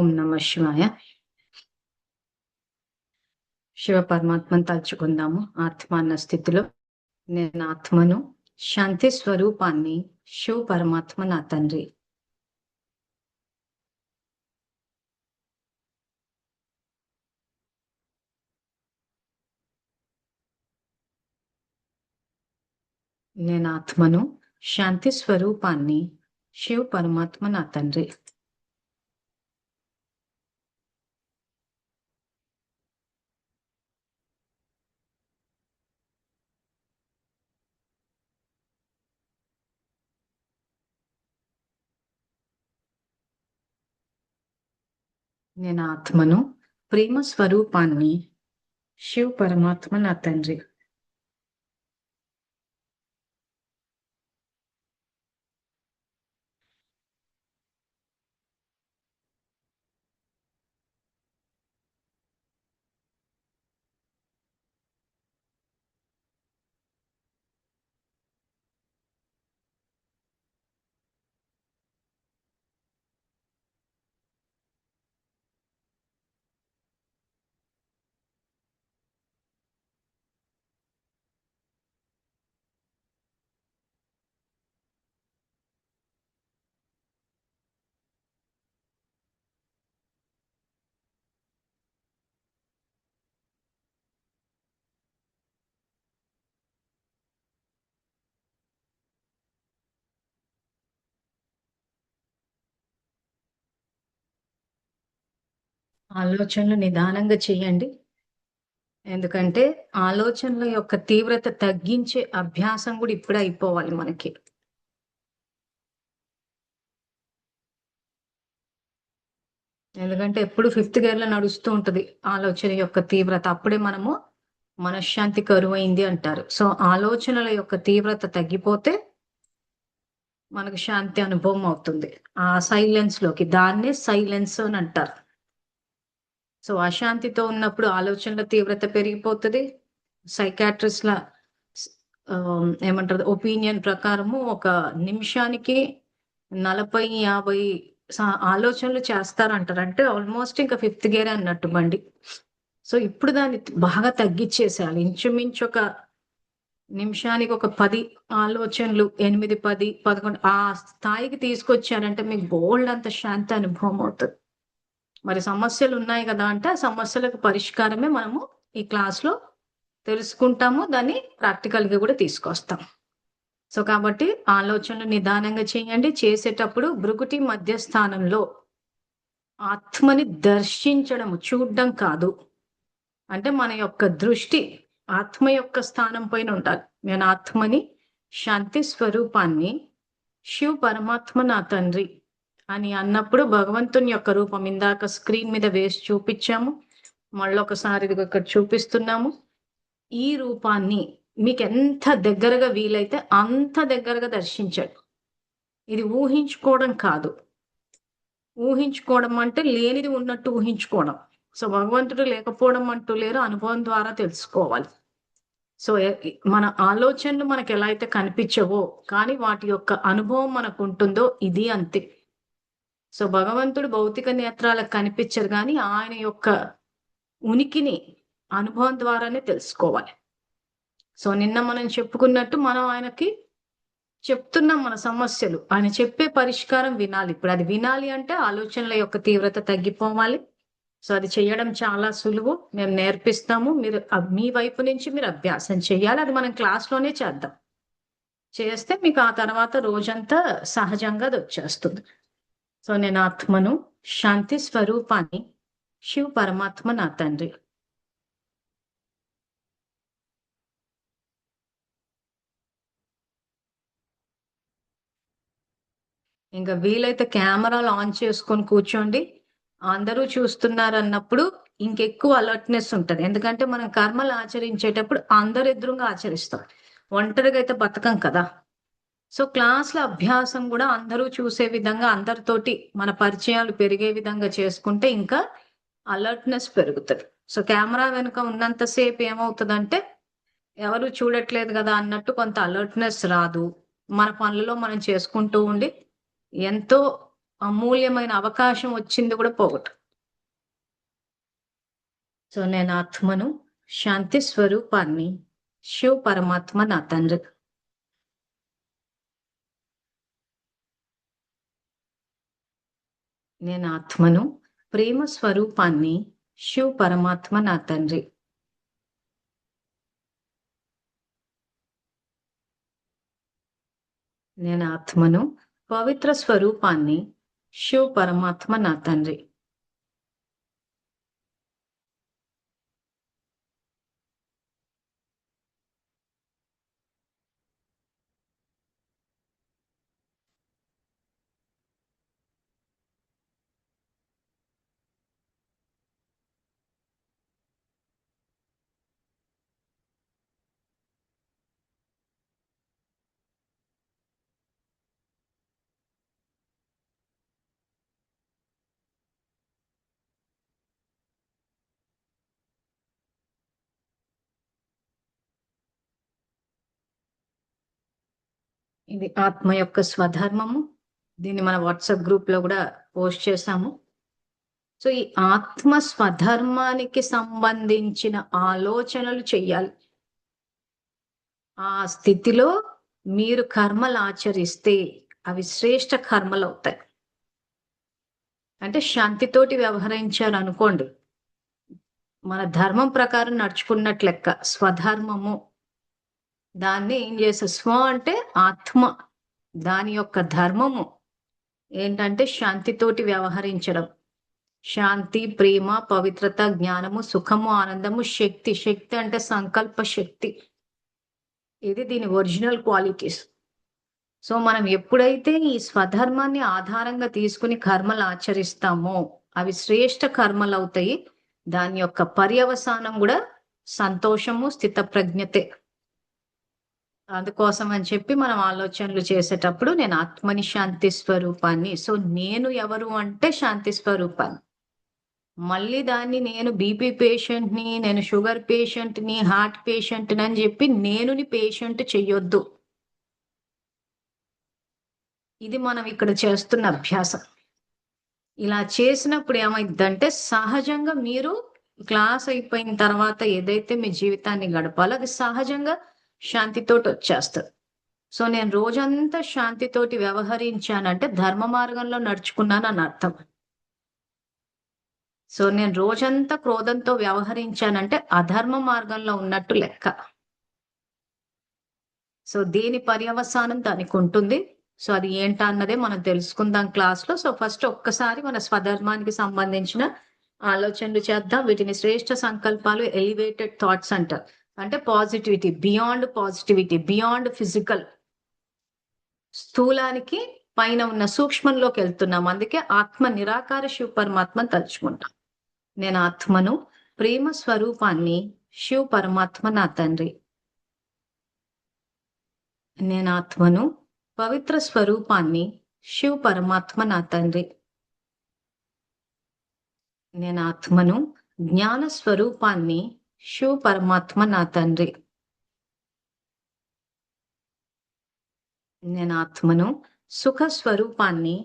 ఓం నమ శివాయ. శివ పరమాత్మను తలుచుకుందాము. ఆత్మ అన్న స్థితిలో నేను ఆత్మను, శాంతి స్వరూపాన్ని, శివ పరమాత్మ నా తండ్రి. నేను ఆత్మను, శాంతి స్వరూపాన్ని, శివ పరమాత్మ నా తండ్రి. నేను ఆత్మను, ప్రేమ స్వరూపాన్ని, శివ పరమాత్మ నా తండ్రి. ఆలోచనలు నిదానంగా చేయండి. ఎందుకంటే ఆలోచనల యొక్క తీవ్రత తగ్గించే అభ్యాసం కూడా ఇప్పుడే అయిపోవాలి మనకి. ఎందుకంటే ఎప్పుడు ఫిఫ్త్ గేర్ లో నడుస్తూ ఉంటది ఆలోచన యొక్క తీవ్రత. అప్పుడే మనము మనశ్శాంతి కరువైంది అంటారు. సో ఆలోచనల యొక్క తీవ్రత తగ్గిపోతే మనకు శాంతి అనుభవం అవుతుంది. ఆ సైలెన్స్ లోకి, దాన్నే సైలెన్స్ అని అంటారు. సో అశాంతితో ఉన్నప్పుడు ఆలోచనల తీవ్రత పెరిగిపోతుంది. సైకాట్రిస్ట్ల ఏమంటారు ఒపీనియన్ ప్రకారము ఒక నిమిషానికి 40-50 ఆలోచనలు చేస్తారంటారు. అంటే ఆల్మోస్ట్ ఇంకా ఫిఫ్త్ గేర్ అన్నట్టు బండి. సో ఇప్పుడు దాన్ని బాగా తగ్గించేసేయాలి. ఇంచుమించు ఒక నిమిషానికి ఒక 10 ఆలోచనలు, 8, 10, 11 ఆ స్థాయికి తీసుకొచ్చారంటే మీకు బోల్డ్ అంత శాంతి అనుభవం అవుతుంది. మరి సమస్యలు ఉన్నాయి కదా అంటే ఆ సమస్యలకు పరిష్కారమే మనము ఈ క్లాస్ లో తెలుసుకుంటాము. దాన్ని ప్రాక్టికల్ గా కూడా తీసుకొస్తాం. సో కాబట్టి ఆలోచనలు నిదానంగా చేయండి. చేసేటప్పుడు భృకుటి మధ్యస్థానంలో ఆత్మని దర్శించడం, చూడడం కాదు. అంటే మన యొక్క దృష్టి ఆత్మ యొక్క స్థానం పైన ఉండాలి. నేను ఆత్మని, శాంతి స్వరూపాన్ని, శివ పరమాత్మ నా తండ్రి అని అన్నప్పుడు భగవంతుని యొక్క రూపం ఇందాక స్క్రీన్ మీద వేసి చూపించాము. మళ్ళొకసారి ఇక్కడ చూపిస్తున్నాము. ఈ రూపాన్ని మీకు ఎంత దగ్గరగా వీలైతే అంత దగ్గరగా దర్శించండి. ఇది ఊహించుకోవడం కాదు. ఊహించుకోవడం అంటే లేనిది ఉన్నట్టు ఊహించుకోవడం. సో భగవంతుడు లేకపోవడం అంటూ లేరు, అనుభవం ద్వారా తెలుసుకోవాలి. సో మన ఆలోచనలు మనకు ఎలా అయితే కనిపించవో కానీ వాటి యొక్క అనుభవం మనకు ఉంటుందో ఇది అంతే. సో భగవంతుడు భౌతిక నేత్రాలకు కనిపించరు కానీ ఆయన యొక్క ఉనికిని అనుభవం ద్వారానే తెలుసుకోవాలి. సో నిన్న మనం చెప్పుకున్నట్టు మనం ఆయనకి చెప్తున్నాం మన సమస్యలు. ఆయన చెప్పే పరిష్కారం వినాలి. ఇప్పుడు అది వినాలి అంటే ఆలోచనల యొక్క తీవ్రత తగ్గిపోవాలి. సో అది చేయడం చాలా సులువు. మేము నేర్పిస్తాము. మీరు మీ వైపు నుంచి మీరు అభ్యాసం చేయాలి. అది మనం క్లాస్లోనే చేద్దాం. చేస్తే మీకు ఆ తర్వాత రోజంతా సహజంగా అది వచ్చేస్తుంది. సో నేను ఆత్మను, శాంతి స్వరూపాన్ని, శివ పరమాత్మ నా తండ్రి. ఇంకా వీలైతే కెమెరాలు ఆన్ చేసుకొని కూర్చోండి. అందరూ చూస్తున్నారు అన్నప్పుడు ఇంకెక్కువ అలర్ట్నెస్ ఉంటది. ఎందుకంటే మనం కర్మలు ఆచరించేటప్పుడు అందరు ఎదురుగా ఆచరిస్తాం. ఒంటరిగా అయితే బతకం కదా. సో క్లాసుల అభ్యాసం కూడా అందరూ చూసే విధంగా, అందరితోటి మన పరిచయాలు పెరిగే విధంగా చేసుకుంటే ఇంకా అలర్ట్నెస్ పెరుగుతుంది. సో కెమెరా వెనుక ఉన్నంతసేపు ఏమవుతుందంటే ఎవరు చూడట్లేదు కదా అన్నట్టు కొంత అలర్ట్నెస్ రాదు. మన పనులలో మనం చేసుకుంటూ ఉండి ఎంతో అమూల్యమైన అవకాశం వచ్చింది కూడా పోగొట్టు. సో నేను ఆత్మను, శాంతి స్వరూపాన్ని, శివ పరమాత్మ నా తండ్రి. నేను ఆత్మను, ప్రేమ స్వరూపాన్ని, శివ పరమాత్మ నా తండ్రి. నేను ఆత్మను, పవిత్ర స్వరూపాన్ని, శివ పరమాత్మ నా తండ్రి. ఇది ఆత్మ యొక్క స్వధర్మము. దీన్ని మన వాట్సాప్ గ్రూప్ లో కూడా పోస్ట్ చేశాము. సో ఈ ఆత్మ స్వధర్మానికి సంబంధించిన ఆలోచనలు చెయ్యాలి. ఆ స్థితిలో మీరు కర్మలు ఆచరిస్తే అవి శ్రేష్ట కర్మలు అవుతాయి. అంటే శాంతితోటి వ్యవహరించారు అనుకోండి, మన ధర్మం ప్రకారం నడుచుకున్నట్లు లెక్క. స్వధర్మము దాన్ని ఏం చేసే, స్వ అంటే ఆత్మ, దాని యొక్క ధర్మము ఏంటంటే శాంతితోటి వ్యవహరించడం. శాంతి, ప్రేమ, పవిత్రత, జ్ఞానము, సుఖము, ఆనందము, శక్తి. శక్తి అంటే సంకల్ప శక్తి. ఇది దీని ఒరిజినల్ క్వాలిటీస్. సో మనం ఎప్పుడైతే ఈ స్వధర్మాన్ని ఆధారంగా తీసుకుని కర్మలు ఆచరిస్తామో అవి శ్రేష్ట కర్మలు అవుతాయి. దాని యొక్క పర్యవసానం కూడా సంతోషము, స్థితప్రజ్ఞతే. అందుకోసం అని చెప్పి మనం ఆలోచనలు చేసేటప్పుడు నేను ఆత్మని, శాంతి స్వరూపాన్ని. సో నేను ఎవరు అంటే శాంతి స్వరూపాన్ని. మళ్ళీ దాన్ని నేను బీపీ పేషెంట్ని, నేను షుగర్ పేషెంట్ని, హార్ట్ పేషెంట్ని అని చెప్పి నేనుని పేషెంట్ చెయ్యొద్దు. ఇది మనం ఇక్కడ చేస్తున్న అభ్యాసం. ఇలా చేసినప్పుడు ఏమైందంటే సహజంగా మీరు క్లాస్ అయిపోయిన తర్వాత ఏదైతే మీ జీవితాన్ని గడపాలో అది సహజంగా శాంతితోటి వచ్చేస్తుంది. సో నేను రోజంతా శాంతితోటి వ్యవహరించానంటే ధర్మ మార్గంలో నడుచుకున్నాను అని అర్థం. సో నేను రోజంతా క్రోధంతో వ్యవహరించానంటే అధర్మ మార్గంలో ఉన్నట్టు లెక్క. సో దీని పర్యవసానం దానికి ఉంటుంది. సో అది ఏంటా అన్నదే మనం తెలుసుకుందాం క్లాస్ లో. సో ఫస్ట్ ఒక్కసారి మన స్వధర్మానికి సంబంధించిన ఆలోచనలు చేద్దాం. వీటిని శ్రేష్ట సంకల్పాలు, ఎలివేటెడ్ థాట్స్ అంటారు. అంటే positivity, beyond positivity, beyond physical. స్థూలానికి పైన ఉన్న సూక్ష్మంలోకి వెళ్తున్నాం. అందుకే ఆత్మ నిరాకార శివ పరమాత్మ తలుచుకుంటాం. నేను ఆత్మను, ప్రేమ స్వరూపాన్ని, శివ పరమాత్మ నా తండ్రి. నేను ఆత్మను, పవిత్ర స్వరూపాన్ని, శివ పరమాత్మ నా తండ్రి. నేను ఆత్మను, జ్ఞాన స్వరూపాన్ని, శివ పరమాత్మ నా తండ్రి. నేను ఆత్మను, సుఖ స్వరూపాన్ని,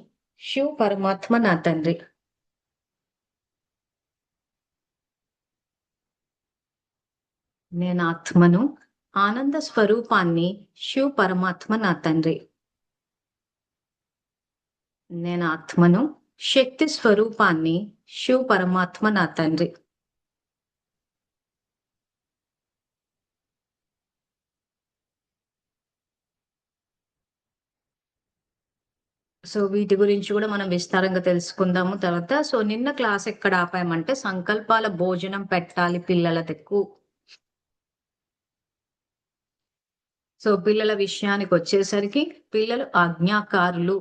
శివ పరమాత్మ నా తండ్రి. నేను ఆత్మను, ఆనంద స్వరూపాన్ని, శివ పరమాత్మ నా తండ్రి. నేను ఆత్మను, శక్తి స్వరూపాన్ని, శివ పరమాత్మ నా తండ్రి. సో వీటి గురించి కూడా మనం విస్తారంగా తెలుసుకుందాము తర్వాత. సో నిన్న క్లాస్ ఎక్కడ ఆపామంటే సంకల్పాల భోజనం పెట్టాలి పిల్లలకు. సో పిల్లల విషయానికి వచ్చేసరికి పిల్లలు ఆజ్ఞాకారులు.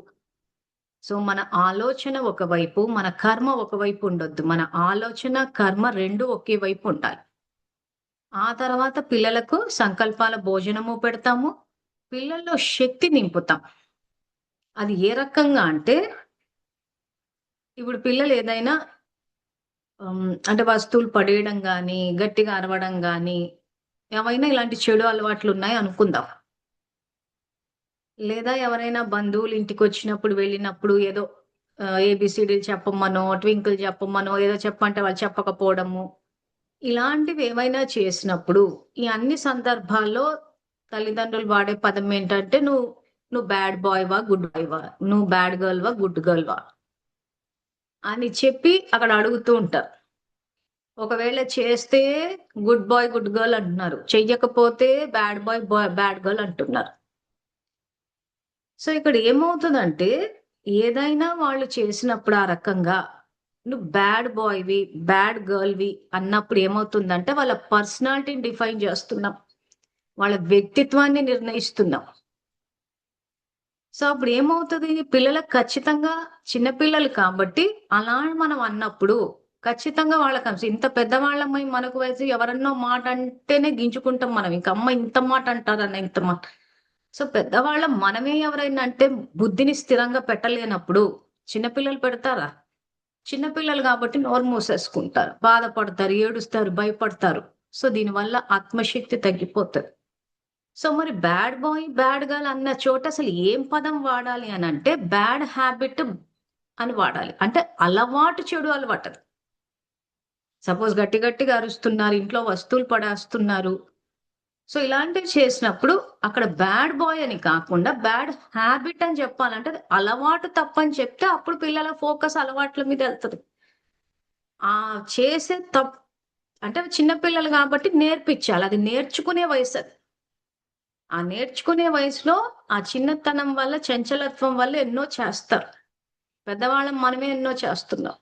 సో మన ఆలోచన ఒకవైపు, మన కర్మ ఒకవైపు ఉండొద్దు. మన ఆలోచన, కర్మ రెండు ఒకే వైపు ఉండాలి. ఆ తర్వాత పిల్లలకు సంకల్పాల భోజనము పెడతాము, పిల్లల్లో శక్తి నింపుతాం. అది ఏ రకంగా అంటే ఇప్పుడు పిల్లలు ఏదైనా అంటే వస్తువులు పడేయడం కానీ, గట్టిగా అరవడం కానీ, ఏమైనా ఇలాంటి చెడు అలవాట్లు ఉన్నాయి అనుకుందాం. లేదా ఎవరైనా బంధువులు ఇంటికి వచ్చినప్పుడు, వెళ్ళినప్పుడు ఏదో ఏబిసిడీలు చెప్పమనో, ట్వింకిల్ చెప్పమనో, ఏదో చెప్పంటే వాళ్ళు చెప్పకపోవడము. ఇలాంటివి ఏమైనా చేసినప్పుడు ఈ అన్ని సందర్భాల్లో తల్లిదండ్రులు వాడే పదం ఏంటంటే, నువ్వు బ్యాడ్ బాయ్‌వా? గుడ్ బాయ్‌వా? నువ్వు బ్యాడ్ గర్ల్‌వా? గుడ్ గర్ల్‌వా? అని చెప్పి అక్కడ అడుగుతూ ఉంటారు. ఒకవేళ చేస్తే గుడ్ బాయ్, గుడ్ గర్ల్ అంటున్నారు. చెయ్యకపోతే బ్యాడ్ బాయ్, బ్యాడ్ గర్ల్ అంటున్నారు. సో ఇక్కడ ఏమవుతుందంటే, ఏదైనా వాళ్ళు చేసినప్పుడు ఆ రకంగా నువ్వు బ్యాడ్ బాయ్‌వి, బ్యాడ్ గర్ల్‌వి అన్నప్పుడు ఏమవుతుందంటే, వాళ్ళ పర్సనాలిటీని డిఫైన్ చేస్తున్నాం. వాళ్ళ వ్యక్తిత్వాన్ని నిర్ణయిస్తున్నాం. సో అప్పుడు ఏమవుతది? పిల్లలకు ఖచ్చితంగా చిన్న పిల్లలు కాబట్టి అలా మనం అన్నప్పుడు ఖచ్చితంగా వాళ్ళకి ఇంత పెద్దవాళ్ళమై మనకు వయసు ఎవరన్నో మాట అంటేనే గింజుకుంటాం మనం. ఇంక అమ్మ ఇంత మాట అంటారన్న ఇంత మాట. సో పెద్దవాళ్ళం మనమే ఎవరైనా అంటే బుద్ధిని స్థిరంగా పెట్టలేనప్పుడు చిన్నపిల్లలు పెడతారా? చిన్నపిల్లలు కాబట్టి నోరు మూసేసుకుంటారు. బాధపడతారు, ఏడుస్తారు, భయపడతారు. సో దీనివల్ల ఆత్మశక్తి తగ్గిపోతది. సో మరి బ్యాడ్ బాయ్, బ్యాడ్ గర్ల్ అన్న చోట అసలు ఏం పదం వాడాలి అనంటే బ్యాడ్ హ్యాబిట్ అని వాడాలి. అంటే అలవాటు, చెడు అలవాటది. సపోజ్ గట్టి గట్టిగా అరుస్తున్నారు, ఇంట్లో వస్తువులు పడేస్తున్నారు. సో ఇలాంటివి చేసినప్పుడు అక్కడ బ్యాడ్ బాయ్ అని కాకుండా బ్యాడ్ హ్యాబిట్ అని చెప్పాలంటే అది అలవాటు తప్పని చెప్తే అప్పుడు పిల్లల ఫోకస్ అలవాట్ల మీద ఎళ్తది. ఆ చేసే అంటే చిన్న పిల్లలు కాబట్టి నేర్పించాలి. అది నేర్చుకునే వయసది. ఆ నేర్చుకునే వయసులో ఆ చిన్నతనం వల్ల, చంచలత్వం వల్ల ఎన్నో చేస్తారు. పెద్దవాళ్ళం మనమే ఎన్నో చేస్తున్నాం.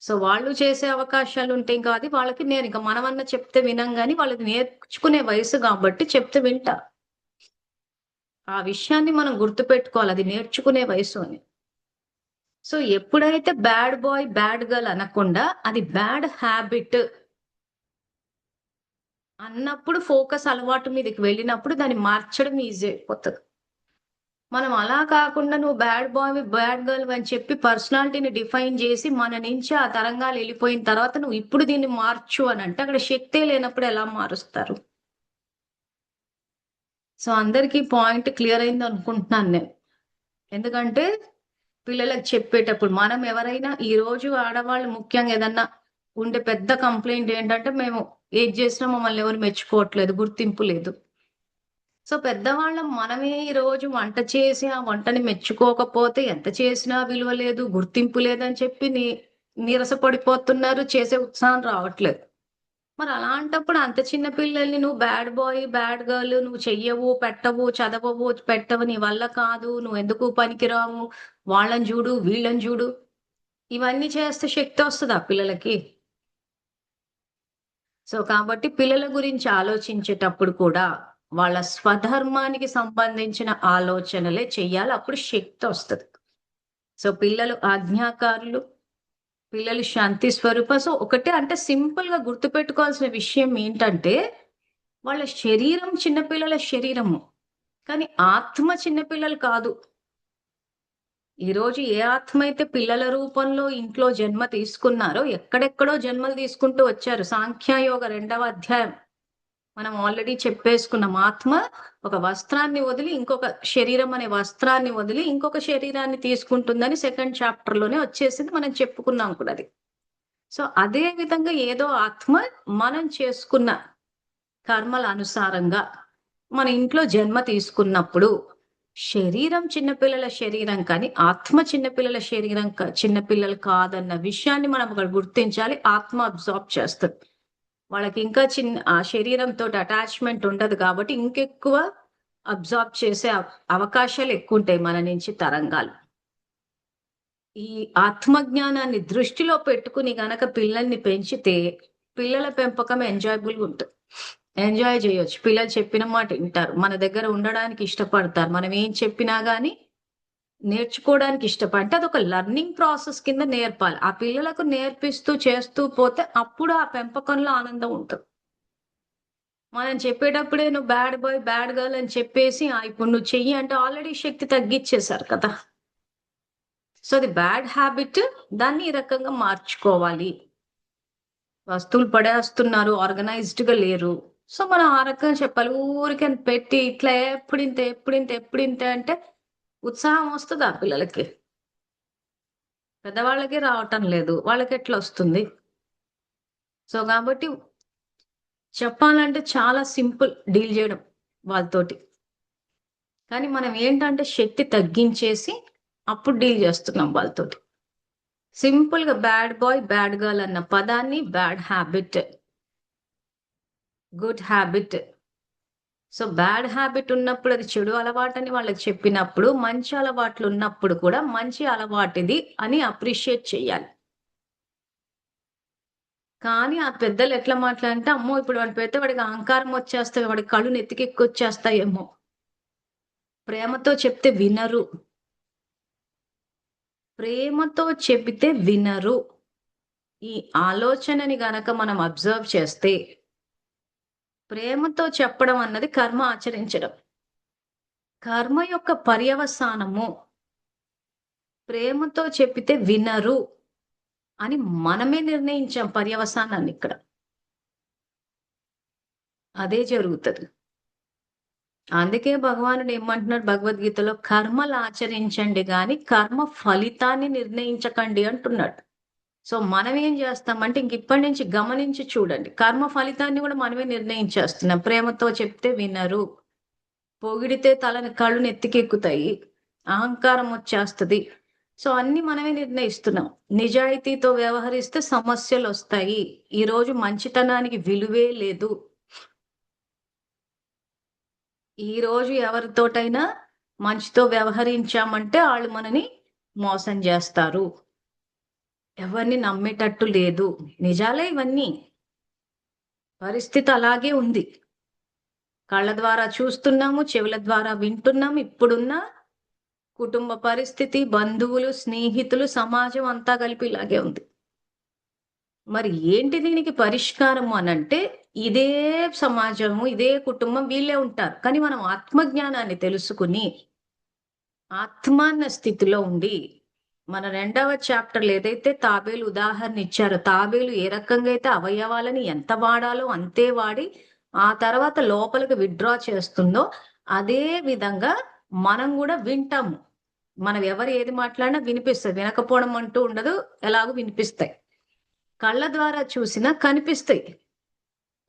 సో వాళ్ళు చేసే అవకాశాలుంటే ఇంకా అది వాళ్ళకి నేనింక మనమన్నా చెప్తే వినం గాని వాళ్ళది నేర్చుకునే వయసు గాబట్టి చెప్తే వింటారు. ఆ విషయాన్ని మనం గుర్తుపెట్టుకోవాలి. అది నేర్చుకునే వయసు అని. సో ఎప్పుడైతే బ్యాడ్ బాయ్, బ్యాడ్ గర్ల్ అనకుండా అది బ్యాడ్ హ్యాబిట్ అన్నప్పుడు ఫోకస్ అలవాటు మీదకి వెళ్ళినప్పుడు దాన్ని మార్చడం ఈజీ అయిపోతది. మనం అలా కాకుండా నువ్వు బ్యాడ్ బాయ్‌వి, బ్యాడ్ గర్ల్‌వి అని చెప్పి పర్సనాలిటీని డిఫైన్ జేసి మన నుంచి ఆ తరంగాలు ఎళ్ళిపోయిన తర్వాత నువ్వు ఇప్పుడు దీన్ని మార్చు అనంటే అక్కడ శక్తే లేనప్పుడు ఎలా మారుస్తారు? సో అందరికీ పాయింట్ క్లియర్ అయిందనుకుంటున్నాను నేను. ఎందుకంటే పిల్లలకి చెప్పేటప్పుడు మనం ఎవరైనా ఈరోజు ఆడవాళ్ళు ముఖ్యంగా ఏదన్నా ఉండే పెద్ద కంప్లెయింట్ ఏంటంటే మేము ఏది చేసినా మమ్మల్ని ఎవరు మెచ్చుకోవట్లేదు, గుర్తింపు లేదు. సో పెద్దవాళ్ళం మనమే ఈరోజు వంట చేసి, ఆ వంటని మెచ్చుకోకపోతే ఎంత చేసినా విలువ లేదు, గుర్తింపు లేదని చెప్పి నీరసపడిపోతున్నారు. చేసే ఉత్సాహం రావట్లేదు. మరి అలాంటప్పుడు అంత చిన్న పిల్లల్ని నువ్వు బ్యాడ్ బాయ్, బ్యాడ్ గర్ల్, నువ్వు చెయ్యవు, పెట్టవు, చదవవు, పెట్టవు, నీ వల్ల కాదు, నువ్వెందుకు పనికిరావు, వాళ్ళని జూడు, వీళ్ళని జూడు, ఇవన్నీ చేస్తే శక్తొస్తదా పిల్లలకి? సో, కాబట్టి పిల్లల గురించి ఆలోచించేటప్పుడు కూడా వాళ్ళ స్వధర్మానికి సంబంధించిన ఆలోచనలే చెయ్యాలి. అప్పుడు శక్తొస్తది. సో, పిల్లలు ఆజ్ఞాకారులు, పిల్లలు శాంతి స్వరూప. సో, ఒకటే అంటే సింపుల్‌గా గుర్తుపెట్టుకోవాల్సిన విషయం ఏంటంటే, వాళ్ళ శరీరం చిన్న పిల్లల శరీరము. కానీ ఆత్మ చిన్న పిల్లలు కాదు. ఈరోజు ఏ ఆత్మ అయితే పిల్లల రూపంలో ఇంట్లో జన్మ తీసుకున్నారో, ఎక్కడెక్కడో జన్మలు తీసుకుంటూ వచ్చారు. సాంఖ్యయోగ 2వ అధ్యాయం. మనం ఆల్రెడీ చెప్పేసుకున్నాం. ఆత్మ ఒక వస్త్రాన్ని వదిలి ఇంకొక శరీరం అనే వస్త్రాన్ని వదిలి ఇంకొక శరీరాన్ని తీసుకుంటుందని సెకండ్ చాప్టర్‌లోనే వచ్చేసింది. మనం చెప్పుకున్నాం కూడా అది. సో, అదే విధంగా ఏదో ఆత్మ మనం చేసుకున్న కర్మల అనుసారంగా మన ఇంట్లో జన్మ తీసుకున్నప్పుడు శరీరం చిన్నపిల్లల శరీరం కానీ, ఆత్మ చిన్నపిల్లల శరీరం చిన్నపిల్లలు కాదన్న విషయాన్ని మనం అక్కడ గుర్తించాలి. ఆత్మ అబ్జార్బ్ చేస్తది. వాళ్ళకి ఇంకా ఆ శరీరంతోటి అటాచ్‌మెంట్ ఉండదు కాబట్టి, ఇంకెక్కువ అబ్జార్బ్ చేసే అవకాశాలు ఎక్కువుంటాయి మన నుంచి తరంగాలు. ఈ ఆత్మజ్ఞానాన్ని దృష్టిలో పెట్టుకొని గనక పిల్లల్ని పెంచితే, పిల్లల పెంపకం ఎంజాయబుల్‌గా ఉంటది. ఎంజాయ్ జేయొచ్చు. పిల్లలు చెప్పిన మాట ఇంటారు. మన దగ్గర ఉండడానికి ఇష్టపడతారు. మనం ఏం చెప్పినా గాని నేర్చుకోవడానికి అంటే అదొక లెర్నింగ్ ప్రాసెస్ కింద నేర్పాలి. ఆ పిల్లలకు నేర్పిస్తూ చేస్తూ పోతే అప్పుడు ఆ పెంపకంలో ఆనందం ఉంటది. మనం చెప్పేటప్పుడే నువ్వు బ్యాడ్ బాయ్, బ్యాడ్ గర్ల్ అని చెప్పేసి ఇప్పుడు నువ్వు చెయ్యి అంటే ఆల్రెడీ శక్తి తగ్గిచ్చేసారు కదా! సో, అది బ్యాడ్ హాబిట్. దాన్ని ఈ రకంగా మార్చుకోవాలి. వస్తువులు పడేస్తున్నారు, ఆర్గనైజ్డ్‌గా లేరు. సో, మనం ఆ రకంగా చెప్పాలి. ఊరికే పెట్టి ఇట్లా ఎప్పుడింతే, ఎప్పుడింతే, ఎప్పుడింతే అంటే ఉత్సాహం వస్తదా పిల్లలకి? పెద్దవాళ్ళకి రావటం లేదు. వాళ్ళకి ఎట్లా వస్తుంది? సో కాబట్టి చెప్పాలంటే చాలా సింపుల్ డీల్ చేయడం వాళ్ళతోటి. కానీ మనం ఏంటంటే శక్తి తగ్గించేసి అప్పుడు డీల్ చేస్తున్నాం వాళ్ళతోటి. సింపుల్‌గా బ్యాడ్ బాయ్, బ్యాడ్ గర్ల్ అన్న పదాన్ని bad habit, good habit. So bad habit ఉన్నప్పుడు అది చెడు అలవాటని వాళ్ళకి చెప్పినప్పుడు, మంచి అలవాట్లు ఉన్నప్పుడు కూడా మంచి అలవాటిది అని అప్రిషియేట్ చేయాలి. కానీ ఆ పెద్దలు ఎట్లా మాట్లాడంటే, అమ్మో! ఇప్పుడు వాడు పెడితే వాడికి అహంకారం వచ్చేస్తాయి. వాడి కళ్ళు నెత్తికెక్కొచ్చేస్తాయేమో. ప్రేమతో చెప్తే వినరు. ప్రేమతో చెబితే వినరు. ఈ ఆలోచనని గనక మనం అబ్జర్వ్ చేస్తే, ప్రేమతో చెప్పడం అన్నది కర్మ ఆచరించడం. కర్మ యొక్క పర్యవసానము ప్రేమతో చెప్పితే వినరు అని మనమే నిర్ణయించాం పర్యవసానాన్ని ఇక్కడ. అదే జరుగుతది. అందుకే భగవానుడు ఏమంటున్నాడు భగవద్గీతలో, కర్మలు ఆచరించండి గాని కర్మ ఫలితాన్ని నిర్ణయించకండి అంటున్నాడు. సో మనం ఏం చేస్తామంటే ఇంక ఇప్పటి నుంచి గమనించి చూడండి. కర్మ ఫలితాన్ని కూడా మనమే నిర్ణయించేస్తున్నాం. ప్రేమతో చెప్తే వినరు. పొగిడితే కళ్ళు నెత్తికెక్కుతాయి. అహంకారం వచ్చేస్తది. సో అన్ని మనమే నిర్ణయిస్తున్నాం. నిజాయితీతో వ్యవహరిస్తే సమస్యలొస్తాయి. ఈరోజు మంచితనానికి విలువే లేదు. ఈరోజు ఎవరితోటైనా మంచితో వ్యవహరించామంటే ఆళ్ళు మనని మోసం జేస్తారు. ఎవరిని నమ్మేటట్టు లేదు. నిజాలే ఇవన్నీ. పరిస్థితి అలాగే ఉంది. కళ్ళ ద్వారా చూస్తున్నాము, చెవుల ద్వారా వింటున్నాము. ఇప్పుడున్న కుటుంబ పరిస్థితి, బంధువులు, స్నేహితులు, సమాజం అంతా కలిపి ఇలాగే ఉంది. మరి ఏంటి దీనికి పరిష్కారం అనంటే, ఇదే సమాజము, ఇదే కుటుంబం వీళ్ళే ఉంటారు. కానీ మనం ఆత్మజ్ఞానాన్ని తెలుసుకుని, ఆత్మాన్న స్థితిలో ఉండి, మన 2వ చాప్టర్‌లో ఏదైతే తాబేలు ఉదాహరణ ఇచ్చారో, తాబేలు ఏ రకంగా అయితే అవయవాలని ఎంత వాడాలో అంతే వాడి, ఆ తర్వాత లోపలికి విత్‌డ్రా చేస్తుందో, అదే విధంగా మనం గూడా వింటాము. మనం ఎవరు ఏది మాట్లాడినా వినిపిస్తది. వినకపోవడం అంటూ ఉండదు. ఎలాగో వినిపిస్తాయి. కళ్ళ ద్వారా చూసినా కనిపిస్తాయి.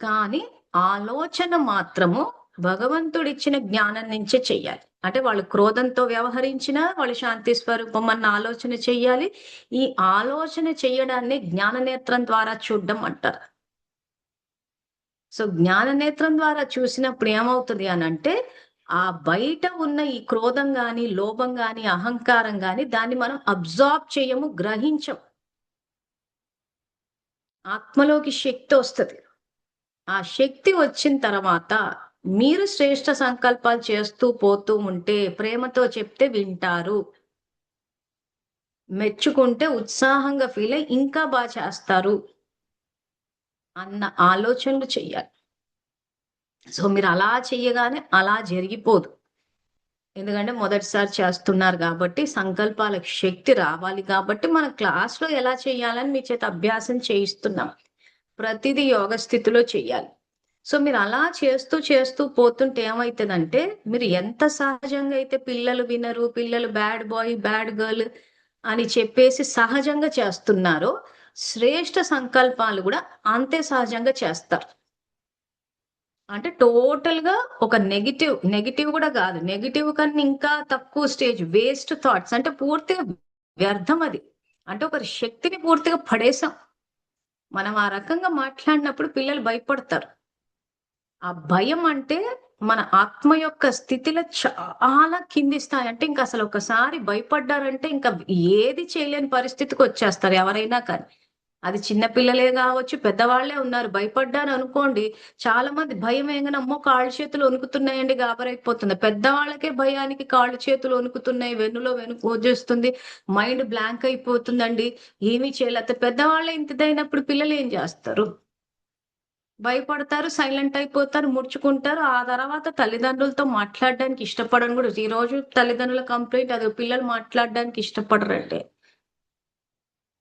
కానీ ఆలోచన మాత్రము భగవంతుడిచ్చిన జ్ఞానం నుంచే చెయ్యాలి. అంటే వాళ్ళు క్రోధంతో వ్యవహరించినా వాళ్ళు శాంతి స్వరూపం అన్న ఆలోచన చెయ్యాలి. ఈ ఆలోచన చెయ్యడాన్ని జ్ఞాననేత్రం ద్వారా చూడ్డం అంటారు. సో జ్ఞాననేత్రం ద్వారా చూసినప్పుడు ఏమవుతది అనంటే, ఆ బయట ఉన్న ఈ క్రోధం గాని, లోభం గాని, అహంకారం గాని దాన్ని మనం అబ్జార్బ్ చేయము, గ్రహించం. ఆత్మలోకి శక్తొస్తది. ఆ శక్తి వచ్చిన తర్వాత మీరు శ్రేష్ఠ సంకల్పాలు చేస్తూ పోతూ ఉంటే ప్రేమతో చెప్తే వింటారు. మెచ్చుకుంటే ఉత్సాహంగా ఫీల్ అయ్యి ఇంకా చేస్తారు అన్న ఆలోచనలు చెయ్యాలి. సో మీరు అలా చెయ్యగానే అలా జరిగిపోదు. ఎందుకంటే మొదటిసారి చేస్తున్నారు కాబట్టి సంకల్పాలకు శక్తి రావాలి కాబట్టి మన క్లాస్‌లో ఎలా చేయాలని మీ చేత అభ్యాసం చేయిస్తున్నాం. ప్రతిదీ యోగ స్థితిలో చెయ్యాలి. సో మీరు అలా చేస్తూ, చేస్తూ పోతుంటే ఏమైతదంటే, మీరు ఎంత సహజంగా అయితే పిల్లలు వినరు, పిల్లలు బ్యాడ్ బాయ్, బ్యాడ్ గర్ల్ అని చెప్పేసి సహజంగా చేస్తున్నారో, శ్రేష్ఠ సంకల్పాలు గూడా అంతే సహజంగా చేస్తారు. అంటే టోటల్‌గా ఒక నెగెటివ్ గూడా గాదు. నెగెటివ్ కన్నా ఇంకా తక్కువ స్టేజ్ వేస్ట్ థాట్స్ అంటే పూర్తిగా వ్యర్థం అది. అంటే ఒకరి శక్తిని పూర్తిగా పడేసాం. మనం ఆ రకంగా మాట్లాడినప్పుడు పిల్లలు భయపడతారు. ఆ భయం అంటే మన ఆత్మ యొక్క స్థితిలో చాలా కింది స్థాయి. అంటే ఇంక అసలు ఒకసారి భయపడ్డారంటే ఇంకా ఏది చేయలేని పరిస్థితికొచ్చేస్తారు ఎవరైనా కానీ. అది చిన్న పిల్లలే గావచ్చు, పెద్దవాళ్ళే ఉన్నారు. భయపడ్డారనుకోండి, చాలా మంది భయం వేయంగానే అమ్మో! కాళ్ళు చేతులు వణుకుతున్నాయండి గాబరైపోతుంది. పెద్దవాళ్ళకే భయానికి కాళ్ళు చేతులు వణుకుతున్నాయి, వెన్నులో వణుకొచ్చేస్తుంది, మైండ్ బ్లాంక్ అయిపోతుందండి. ఏమీ చేయలేతే పెద్దవాళ్ళే ఇంత ఇదైనప్పుడు పిల్లలేం జేస్తారు? భయపడతారు, సైలెంట్ అయిపోతారు, ముడుచుకుంటారు. ఆ తర్వాత తల్లిదండ్రులతో మాట్లాడడానికి ఇష్టపడను గూడా ఈరోజు తల్లిదండ్రుల కంప్లెయింట్ అదే పిల్లలు మాట్లాడడానికి ఇష్టపడరండి.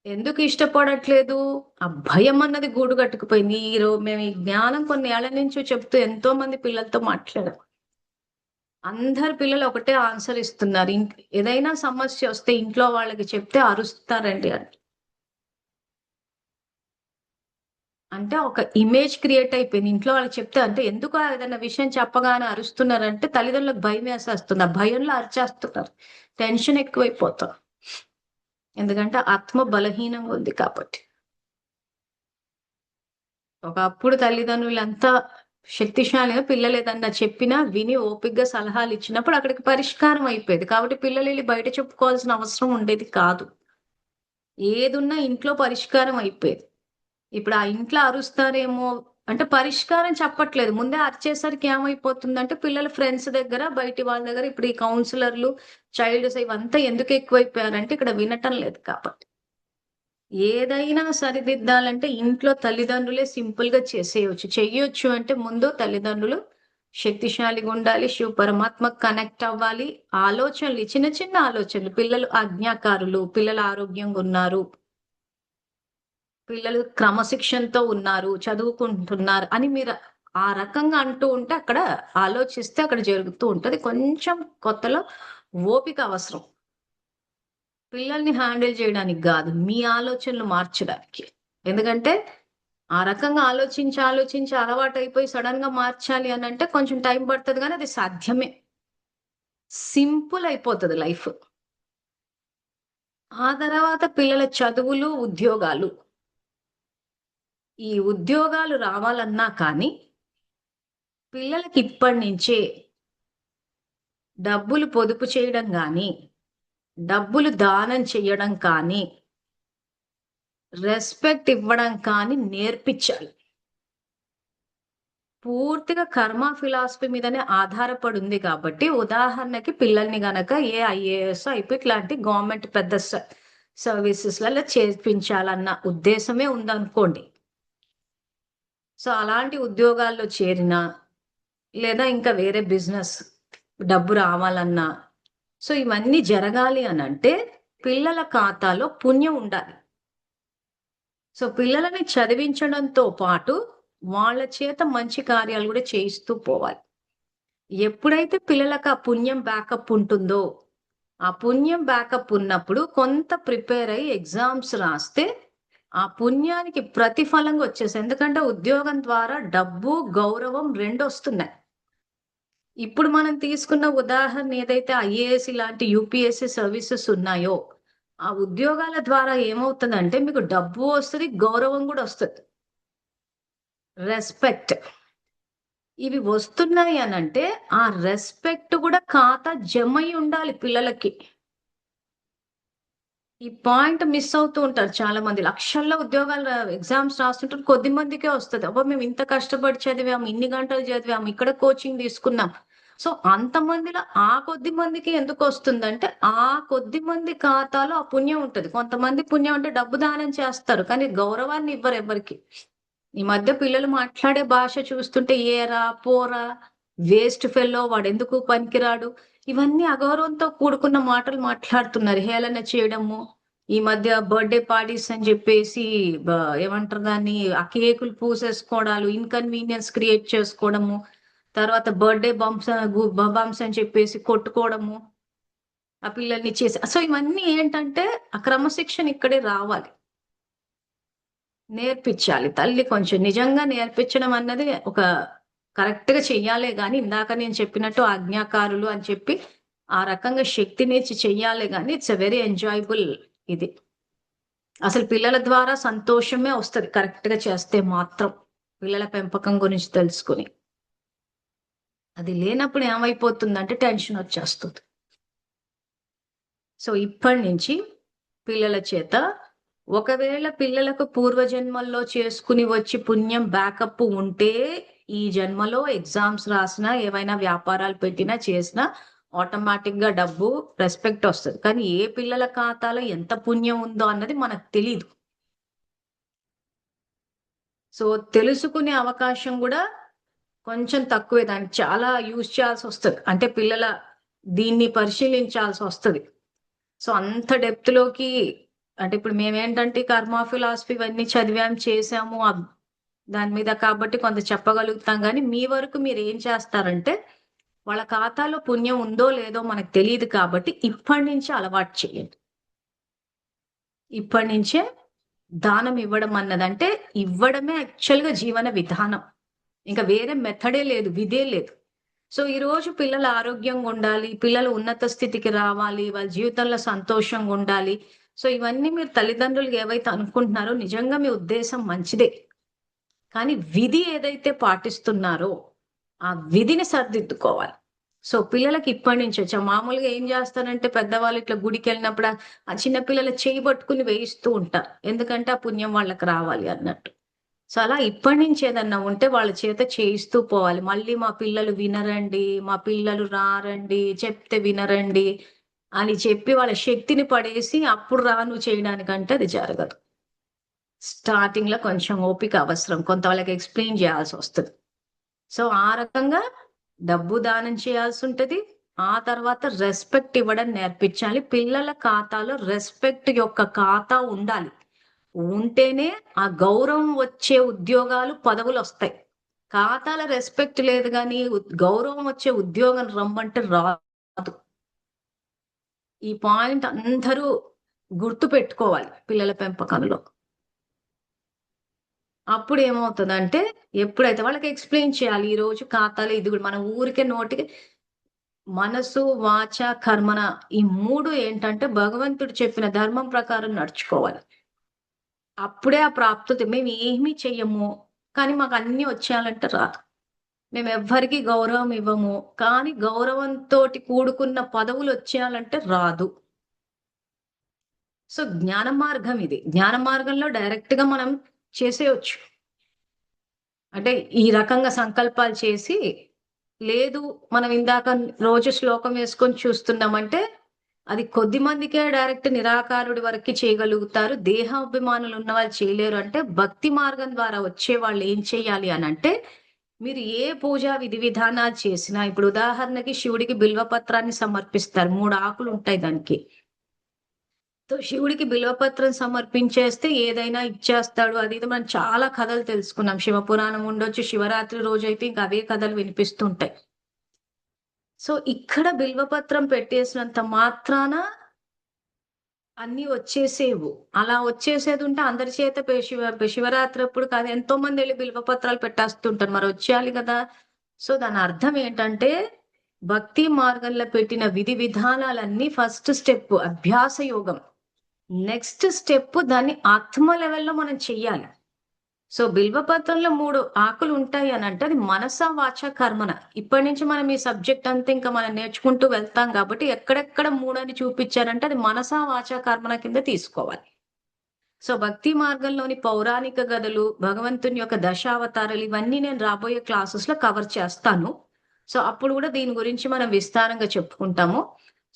ఎందుకు ఇష్టపడట్లేదు? ఆ భయం అన్నది గూడు కట్టుకుపోయింది. మేము ఈ జ్ఞానం కొన్ని ఏళ్ల నుంచి చెప్తూ ఎంతో మంది పిల్లలతో మాట్లాడాం. అందరు పిల్లలు ఒకటే ఆన్సర్ ఇస్తున్నారు. ఏదైనా సమస్య వస్తే ఇంట్లో వాళ్ళకి చెప్తే అరుస్తారండి అని. అంటే ఒక ఇమేజ్ క్రియేట్ అయిపోయింది. ఇంట్లో వాళ్ళకి చెప్తే అంటే ఎందుకు ఏదైనా విషయం చెప్పగానే అరుస్తున్నారంటే తల్లిదండ్రులకు భయమేసేస్తుంది. ఆ భయంలో అరిచేస్తున్నారు. టెన్షన్ ఎక్కువైపోతాం. ఎందుకంటే ఆత్మ బలహీనంగా ఉంది కాబట్టి. ఒకప్పుడు తల్లిదండ్రులంతా శక్తిశాలిగా పిల్లలు ఏదన్నా చెప్పినా విని ఓపికగా సలహాలు ఇచ్చినప్పుడు అక్కడికి పరిష్కారం అయిపోయేది. కాబట్టి పిల్లలు ఎళ్లి బయట చెప్పుకోవాల్సిన అవసరం ఉండేది కాదు. ఏదున్నా ఇంట్లో పరిష్కారం అయిపోయేది. ఇప్పుడు ఆ ఇంట్లో అరుస్తారేమో అంటే పరిష్కారం చెప్పట్లేదు. ముందే అరిచేసరికి ఏమైపోతుందంటే పిల్లల ఫ్రెండ్స్ దగ్గర, బయటి వాళ్ళ దగ్గర ఇప్పుడు ఈ కౌన్సిలర్‌లు, ఇవంతా ఎందుకు ఎక్కువైపోయారంటే ఇక్కడ వినటం లేదు కాబట్టి. ఏదైనా సరిదిద్దాలంటే ఇంట్లో తల్లిదండ్రులే సింపుల్‌గా చేసేయొచ్చు. చెయ్యొచ్చు అంటే ముందు తల్లిదండ్రులు శక్తిశాలిగా ఉండాలి. శివ పరమాత్మకు కనెక్ట్ అవ్వాలి. ఆలోచనలు చిన్న చిన్న ఆలోచనలు పిల్లలు ఆజ్ఞాకారులు, పిల్లలు ఆరోగ్యంగా ఉన్నారు. పిల్లలు క్రమశిక్షణతో ఉన్నారు, చదువుకుంటున్నారు అని మీరు ఆ రకంగా అంటూ ఉంటే అక్కడ ఆలోచిస్తే అక్కడ జరుగుతూ ఉంటది. కొంచెం కొత్తలో ఓపిక అవసరం. పిల్లల్ని హ్యాండిల్ చేయడానికి గాదు. మీ ఆలోచనలు మార్చడానికి. ఎందుకంటే ఆ రకంగా ఆలోచించి అలవాటైపోయి సడెన్‌గా మార్చాలి అనంటే కొంచెం టైం పడతది గానీ అది సాధ్యమే. సింపుల్ అయిపోతది లైఫ్. ఆ తర్వాత పిల్లల చదువులు, ఉద్యోగాలు. ఈ ఉద్యోగాలు రావాలన్నా కానీ పిల్లలకి ఇప్పటినుంచే డబ్బులు పొదుపు చేయడం గానీ, డబ్బులు దానం చెయ్యడం కానీ, రెస్పెక్ట్ ఇవ్వడం కానీ నేర్పిచ్చాలి. పూర్తిగా కర్మ ఫిలాసఫీ మీదనే ఆధారపడి ఉంది కాబట్టి, ఉదాహరణకి పిల్లల్ని గనక ఐఏఎస్, ఇట్లాంటి గవర్నమెంట్ పెద్ద సర్వీసెస్‌లలో చేర్పించాలన్న ఉద్దేశమే ఉందనుకోండి. సో, అలాంటి ఉద్యోగాల్లో చేరినా, లేదా ఇంకా వేరే బిజినెస్ డబ్బు రావాలన్నా, సో, ఇవన్నీ జరగాలి అనంటే పిల్లల ఖాతాలో పుణ్యం ఉండాలి. సో, పిల్లలని చదివించడంతో పాటు వాళ్ళ చేత మంచి కార్యాలు గూడా చేయిస్తూ పోవాలి. ఎప్పుడైతే పిల్లలకు ఆ పుణ్యం బ్యాకప్ ఉంటుందో, ఆ పుణ్యం బ్యాకప్ ఉన్నప్పుడు కొంత ప్రిపేర్ అయ్యి ఎగ్జామ్స్ రాస్తే, ఆ పుణ్యానికి ప్రతిఫలంగా వచ్చేసి ఎందుకంటే ఉద్యోగం ద్వారా డబ్బు, గౌరవం రెండొస్తున్నాయి. ఇప్పుడు మనం తీసుకున్న ఉదాహరణ ఏదైతే ఐఏఎస్ ఇలాంటి యూపీఎస్‌సి సర్వీసెస్ ఉన్నాయో, ఆ ఉద్యోగాల ద్వారా ఏమవుతదంటే మీకు డబ్బు వస్తది, గౌరవం గూడా వస్తది. రెస్పెక్ట్. ఇవి వస్తున్నాయి అనంటే, ఆ రెస్పెక్ట్ గూడా ఖాతా జమయ్యి ఉండాలి పిల్లలకి. ఈ పాయింట్ మిస్ అవుతూ ఉంటారు చాలా మంది. లక్షల్లో ఉద్యోగాలు ఎగ్జామ్స్ రాస్తుంటారు. కొద్ది మందికే వస్తది. అబ్బా! మేము ఇంత కష్టపడి చదివాము, ఇన్ని గంటలు చదివాము, ఇక్కడ కోచింగ్ తీసుకున్నాం. సో, అంతమందిలో ఆ కొద్ది మందికి ఎందుకొస్తుందంటే, ఆ కొద్ది మంది ఖాతాలో ఆ పుణ్యం ఉంటది. కొంతమంది పుణ్యం అంటే డబ్బు దానం చేస్తారు. కానీ గౌరవాన్ని ఇవ్వరు ఎవ్వరికీ. ఈ మధ్య పిల్లలు మాట్లాడే భాష చూస్తుంటే ఏరా, పోరా, వేస్ట్ ఫెల్లో వాడెందుకు పనికిరాడు. ఇవన్నీ అగౌరవంతో కూడుకున్న మాటలు మాట్లాడుతున్నారు. హేళన చేయడము. ఈ మధ్య బర్త్‌డే పార్టీస్ అని జెప్పేసి బ ఏమంటారు దాన్ని? ఆ కేకులు పూసేసుకోవడాలు, ఇన్‌కన్వీనియన్స్ క్రియేట్ చేసుకోవడము. తర్వాత బర్త్‌డే బంప్స్ అని చెప్పేసి కొట్టుకోవడము. ఆ పిల్లల్ని చేసి సో, ఇవన్నీ ఏంటంటే ఆ క్రమశిక్షణ ఇక్కడే రావాలి. నేర్పిచ్చాలి. తల్లి కొంచెం నిజంగా నేర్పించడం అన్నది ఒక కరెక్ట్‌గా చెయ్యాలే గాని, ఇందాక నేను చెప్పినట్టు ఆజ్ఞాకారులు అని చెప్పి, ఆ రకంగా శక్తినిచ్చి చెయ్యాలే గాని, ఇట్స్ ఎ వెరీ ఎంజాయబుల్ ఇది. అసలు పిల్లల ద్వారా సంతోషమే వస్తది కరెక్ట్‌గా చేస్తే మాత్రం. పిల్లల పెంపకం గురించి తెలుసుకొని. అది లేనప్పుడు ఏమైపోతుందంటే టెన్షనొచ్చేస్తది. సో, ఇప్పటినుంచి పిల్లల చేత ఒకవేళ పిల్లలకు పూర్వజన్మల్లో చేసుకుని వచ్చి పుణ్యం బ్యాకప్ ఉంటే, ఈ జన్మలో ఎగ్జామ్స్ రాసినా, ఏవైనా వ్యాపారాలు పెట్టినా, చేసినా ఆటోమేటిక్‌గా డబ్బు, రెస్పెక్ట్ ఒస్తది. కానీ ఏ పిల్లల ఖాతాలో ఎంత పుణ్యం ఉందో అన్నది మనకు తెలీదు. సో, తెలుసుకునే అవకాశం గూడా కొంచెం తక్కువే. దానికి చాలా యూజ్ చేయాల్సొస్తది. అంటే పిల్లల దీన్ని పరిశీలించాల్సొస్తది. సో, అంత డెప్త్‌లోకి అంటే ఇప్పుడు మేమేంటంటే కర్మ ఫిలాసఫీ ఇవన్నీ చదివాం, చేసాము. దాని మీద కాబట్టి కొంత చెప్పగలుగుతాం గానీ, మీ వరకు మీరేం చేస్తారంటే, వాళ్ళ ఖాతాలో పుణ్యం ఉందో లేదో మనకు తెలియదు కాబట్టి ఇప్పటి నుంచే అలవాటు చేయండి. ఇప్పటి నుంచే దానం ఇవ్వడం అన్నదంటే ఇవ్వడమే యాక్చువల్‌గా జీవన విధానం. ఇంకా వేరే మెథడే లేదు. విధే లేదు. సో, ఈరోజు పిల్లలు ఆరోగ్యంగా ఉండాలి. పిల్లలు ఉన్నత స్థితికి రావాలి. వాళ్ళ జీవితంలో సంతోషంగా ఉండాలి. సో, ఇవన్నీ మీరు తల్లిదండ్రులుగా ఏవైతే అనుకుంటున్నారో నిజంగా మీ ఉద్దేశం మంచిదే. కానీ విధి ఏదైతే పాటిస్తున్నారో, ఆ విధిని సరిదిద్దుకోవాలి. సో, పిల్లలకి ఇప్పటి నుంచే మామూలుగా ఏం చేస్తారంటే పెద్దవాళ్ళు ఇట్లా గుడికెళ్ళినప్పుడు ఆ చిన్న పిల్లల చెయ్యి పట్టుకొని వేయిస్తూ ఉంటారు. ఎందుకంటే ఆ పుణ్యం వాళ్ళకి రావాలి అన్నట్టు. సో, అలా ఇప్పటి నుంచి ఏదన్నా ఉంటే వాళ్ళ చేత చేయిస్తూ పోవాలి. మళ్ళీ మా పిల్లలు వినరండి, మా పిల్లలు రారండి, చెప్తే వినరండి అని చెప్పి వాళ్ళ శక్తిని పడేసి అప్పుడు రా నువ్వు చేయడానికంటే అది జరగదు. స్టార్టింగ్‌లో కొంచెం ఓపిక అవసరం. కొంత వాళ్ళకి ఎక్స్‌ప్లెయిన్ చేయాల్సొస్తది. సో, ఆ రకంగా డబ్బు దానం చేయాల్సుంటది. ఆ తర్వాత రెస్పెక్ట్ ఇవ్వడం నేర్పించాలి. పిల్లల ఖాతాలో రెస్పెక్ట్ యొక్క ఖాతా ఉండాలి. ఉంటేనే ఆ గౌరవం వచ్చే ఉద్యోగాలు, పదవులొస్తాయి. ఖాతాల రెస్పెక్ట్ లేదు గానీ, గౌరవం వచ్చే ఉద్యోగం రమ్మంటే రాదు. ఈ పాయింట్ అందరూ గుర్తుపెట్టుకోవాలి పిల్లల పెంపకంలో. అప్పుడేమవుతదంటే, ఎప్పుడైతే వాళ్ళకి ఎక్స్‌ప్లెయిన్ చేయాలి. ఈరోజు ఖాతాలో ఇది గూడా మనం ఊరికే నోటికి మనసు, వాచ, కర్మన ఈ 3 ఏంటంటే భగవంతుడు చెప్పిన ధర్మం ప్రకారం నడుచుకోవాలి. అప్పుడే ఆ ప్రాప్తత మేమేమి చెయ్యము. కానీ మాకన్నీ వచ్చేయాలంటే రాదు. మేమెవ్వరికీ గౌరవం ఇవ్వము. కానీ గౌరవంతోటి కూడుకున్న పదవులొచ్చేయాలంటే రాదు. సో, జ్ఞాన మార్గం ఇది. జ్ఞాన మార్గంలో డైరెక్ట్‌గా మనం చేసేయొచ్చు. అంటే ఈ రకంగా సంకల్పాలు చేసి, లేదు మనం ఇందాక రోజు శ్లోకం వేసుకొని చూస్తున్నామంటే, అది కొద్ది మందికే డైరెక్ట్ నిరాకారుడి వరకి చేయగలుగుతారు. దేహాభిమానులు ఉన్నవాళ్ళు చేయలేరు అంటే, భక్తి మార్గం ద్వారా వచ్చేవాళ్ళు ఏం చేయాలి అనంటే, మీరు ఏ పూజా విధి విధానాలు చేసినా ఇప్పుడు ఉదాహరణకి శివుడికి బిల్వ పత్రాన్ని సమర్పిస్తారు. 3 ఆకులుంటాయి దానికి. సో, శివుడికి బిల్వపత్రం సమర్పించేస్తే ఏదైనా ఇచ్చేస్తాడు. అది ఇది మనం చాలా కథలు తెలుసుకున్నాం. శివపురాణం ఉండొచ్చు. శివరాత్రి రోజైతే ఇంక అవే కథలు వినిపిస్తుంటాయి. సో, ఇక్కడ బిల్వపత్రం పెట్టేసినంత మాత్రాన అన్నీ వచ్చేసేవు. అలా వచ్చేసేదుంటే అందరి చేత శివరాత్రి అప్పుడు కాదు ఎంతో మందెళ్లి బిల్వపత్రాలు పెట్టేస్తుంటారు. మరొచ్చేయాలి గదా! సో, దాని అర్థం ఏంటంటే, భక్తి మార్గంలో పెట్టిన విధి విధానాలన్నీ ఫస్ట్ స్టెప్ అభ్యాస యోగం. నెక్స్ట్ స్టెప్ దాన్ని ఆత్మ లెవెల్‌లో మనం చెయ్యాలి. సో, బిల్వపత్రంలో 3 ఆకులుంటాయి అనంటే అది మనస, వాచ, కర్మన. ఇప్పటి నుంచి మనం ఈ సబ్జెక్ట్ అంతా ఇంకా మనం నేర్చుకుంటూ వెళ్తాం కాబట్టి ఎక్కడెక్కడ 3 అని చూపిచ్చారంటే అది మనస, వాచ, కర్మన కింద తీసుకోవాలి. సో, భక్తి మార్గంలోని పౌరాణిక గదలు, భగవంతుని యొక్క దశావతారాలు ఇవన్నీ నేను రాబోయే క్లాసెస్‌లో కవర్ చేస్తాను. సో, అప్పుడు గూడా దీని గురించి మనం విస్తారంగా చెప్పుకుంటాము.